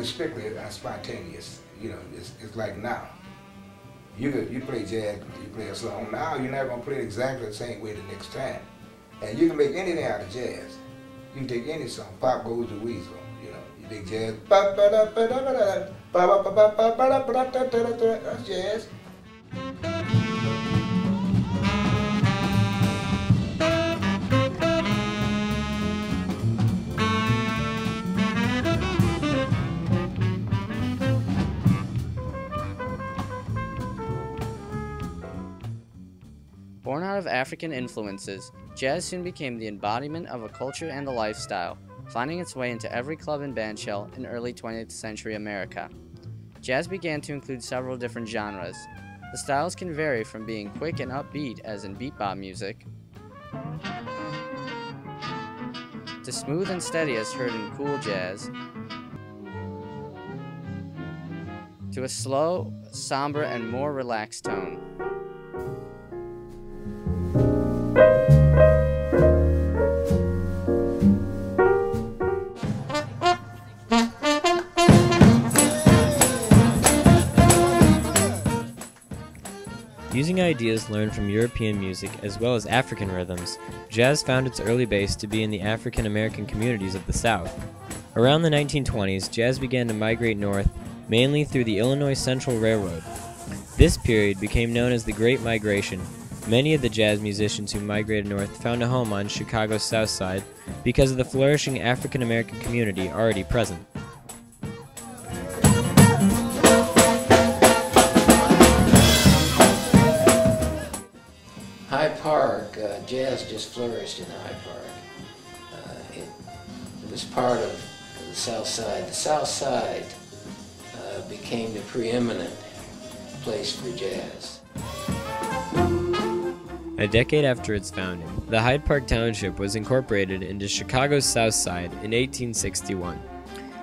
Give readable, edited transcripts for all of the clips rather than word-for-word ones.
is strictly spontaneous. You know, it's like now. You play jazz, you play a song now, you're not gonna play it exactly the same way the next time. And you can make anything out of jazz. You can take any song. Pop goes to Weasel. You know, you take jazz. That's jazz. Born out of African influences, jazz soon became the embodiment of a culture and a lifestyle, finding its way into every club and bandshell in early 20th century America. Jazz began to include several different genres. The styles can vary from being quick and upbeat, as in beat-bop music, to smooth and steady as heard in cool jazz, to a slow, somber, and more relaxed tone. Using ideas learned from European music as well as African rhythms, jazz found its early base to be in the African American communities of the South. Around the 1920s, jazz began to migrate north, mainly through the Illinois Central Railroad. This period became known as the Great Migration. Many of the jazz musicians who migrated north found a home on Chicago's South Side because of the flourishing African American community already present. Hyde Park, jazz just flourished in Hyde Park. It was part of the South Side. The South Side became the preeminent place for jazz. A decade after its founding, the Hyde Park Township was incorporated into Chicago's South Side in 1861.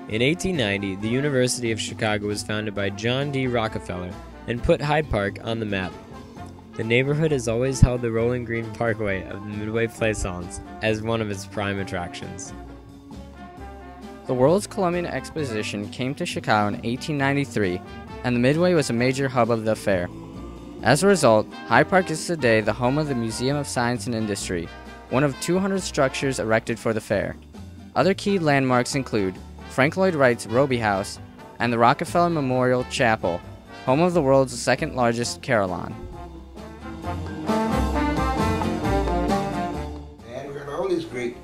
In 1890, the University of Chicago was founded by John D. Rockefeller and put Hyde Park on the map. The neighborhood has always held the Rolling Green Parkway of the Midway Plaisance as one of its prime attractions. The World's Columbian Exposition came to Chicago in 1893, and the Midway was a major hub of the fair. As a result, Hyde Park is today the home of the Museum of Science and Industry, one of 200 structures erected for the fair. Other key landmarks include Frank Lloyd Wright's Robie House and the Rockefeller Memorial Chapel, home of the world's second largest carillon. And we got all these great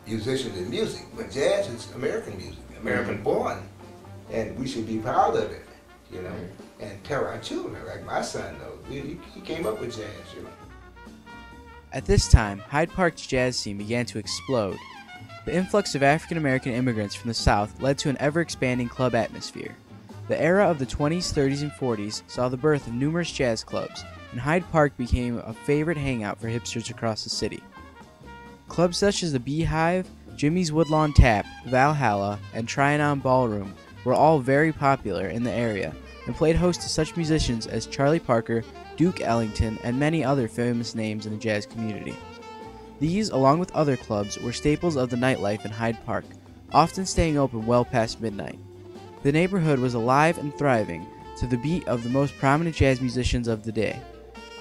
musicians in music, but jazz is American music, American born, and we should be proud of it, you know, and tell our children, like my son knows, he came up with jazz, you know. At this time, Hyde Park's jazz scene began to explode. The influx of African American immigrants from the South led to an ever-expanding club atmosphere. The era of the 20s, 30s, and 40s saw the birth of numerous jazz clubs, and Hyde Park became a favorite hangout for hipsters across the city. Clubs such as the Beehive, Jimmy's Woodlawn Tap, Valhalla, and Trianon Ballroom were all very popular in the area and played host to such musicians as Charlie Parker, Duke Ellington, and many other famous names in the jazz community. These, along with other clubs, were staples of the nightlife in Hyde Park, often staying open well past midnight. The neighborhood was alive and thriving to the beat of the most prominent jazz musicians of the day.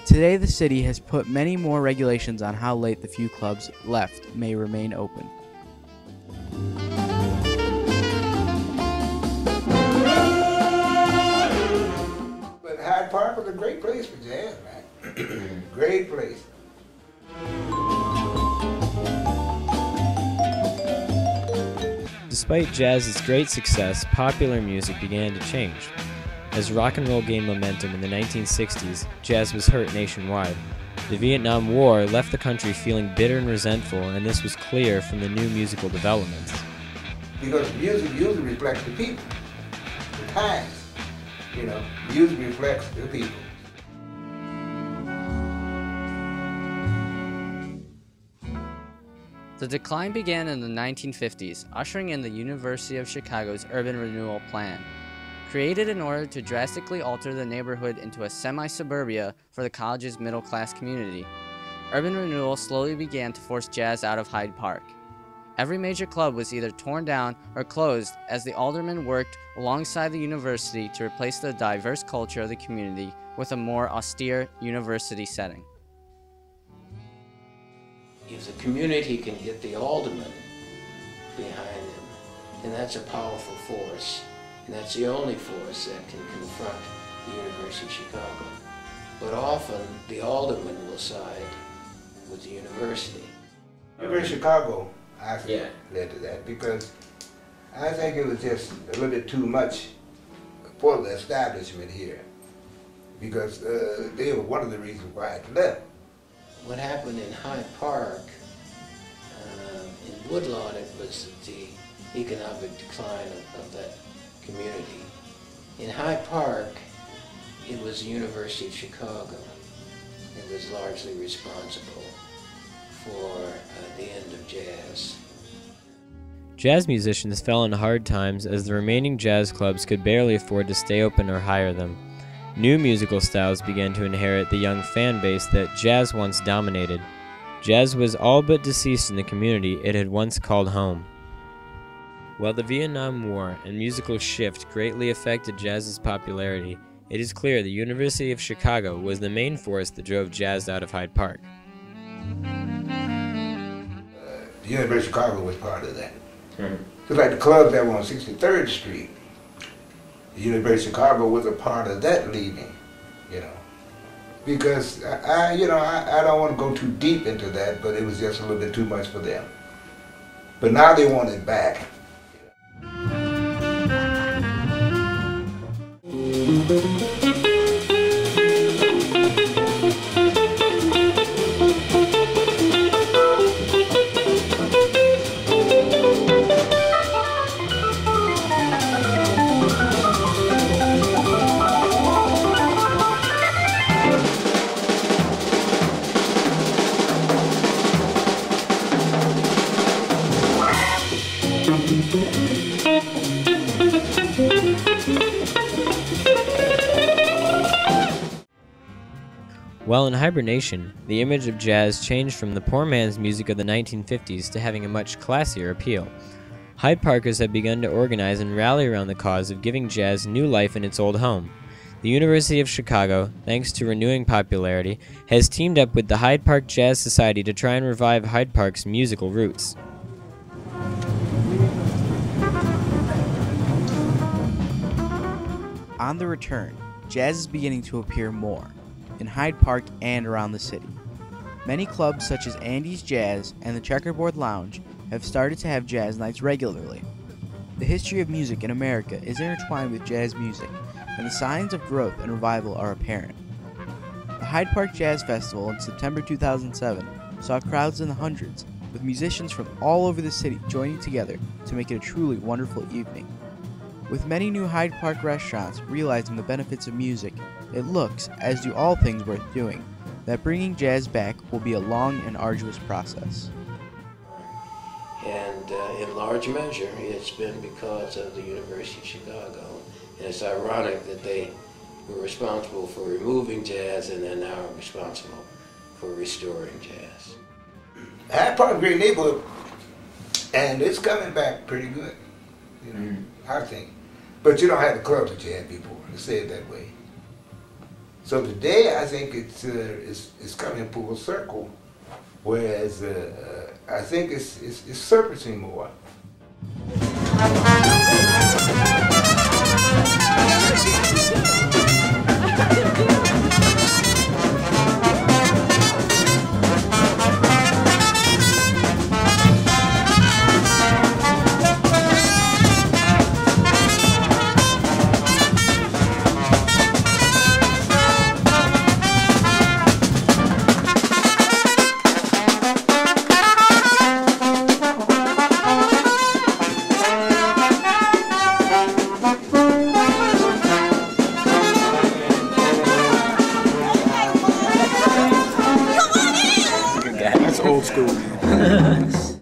Today, the city has put many more regulations on how late the few clubs left may remain open. But Hyde Park was a great place for jazz, man. Great place. Despite jazz's great success, popular music began to change. As rock and roll gained momentum in the 1960s, jazz was hurt nationwide. The Vietnam War left the country feeling bitter and resentful, and this was clear from the new musical developments. Because music usually reflects the people, the times. You know, music reflects the people. The decline began in the 1950s, ushering in the University of Chicago's urban renewal plan. Created in order to drastically alter the neighborhood into a semi-suburbia for the college's middle-class community, urban renewal slowly began to force jazz out of Hyde Park. every major club was either torn down or closed as the aldermen worked alongside the university to replace the diverse culture of the community with a more austere university setting. If the community can get the aldermen behind them, then that's a powerful force, and that's the only force that can confront the University of Chicago. But often, the aldermen will side with the university. University of Chicago, I think, led to that, because I think it was just a little bit too much for the establishment here, because they were one of the reasons why it left. What happened in Hyde Park, in Woodlawn, it was the economic decline of that community. In Hyde Park, it was the University of Chicago that was largely responsible for the end of jazz. Jazz musicians fell into hard times as the remaining jazz clubs could barely afford to stay open or hire them. New musical styles began to inherit the young fan base that jazz once dominated. Jazz was all but deceased in the community it had once called home. While the Vietnam War and musical shift greatly affected jazz's popularity, it is clear the University of Chicago was the main force that drove jazz out of Hyde Park. The University of Chicago was part of that. Just like the clubs that were on 63rd Street, the University of Chicago was a part of that leaving, you know. Because I don't want to go too deep into that, but it was just a little bit too much for them. But now they want it back. While in hibernation, the image of jazz changed from the poor man's music of the 1950s to having a much classier appeal. Hyde Parkers have begun to organize and rally around the cause of giving jazz new life in its old home. The University of Chicago, thanks to renewing popularity, has teamed up with the Hyde Park Jazz Society to try and revive Hyde Park's musical roots. On the return, jazz is beginning to appear more in Hyde Park and around the city. Many clubs such as Andy's Jazz and the Checkerboard Lounge have started to have jazz nights regularly. The history of music in America is intertwined with jazz music, and the signs of growth and revival are apparent. The Hyde Park Jazz Festival in September 2007 saw crowds in the hundreds, with musicians from all over the city joining together to make it a truly wonderful evening. With many new Hyde Park restaurants realizing the benefits of music, it looks, as do all things worth doing, that bringing jazz back will be a long and arduous process. And in large measure, it's been because of the University of Chicago. And it's ironic that they were responsible for removing jazz and they're now responsible for restoring jazz. Hyde Park, great neighborhood, and it's coming back pretty good, you know, I think. But you don't have the clubs that you had before, let's say it that way. So today, I think it's coming full circle, whereas I think it's surfacing more.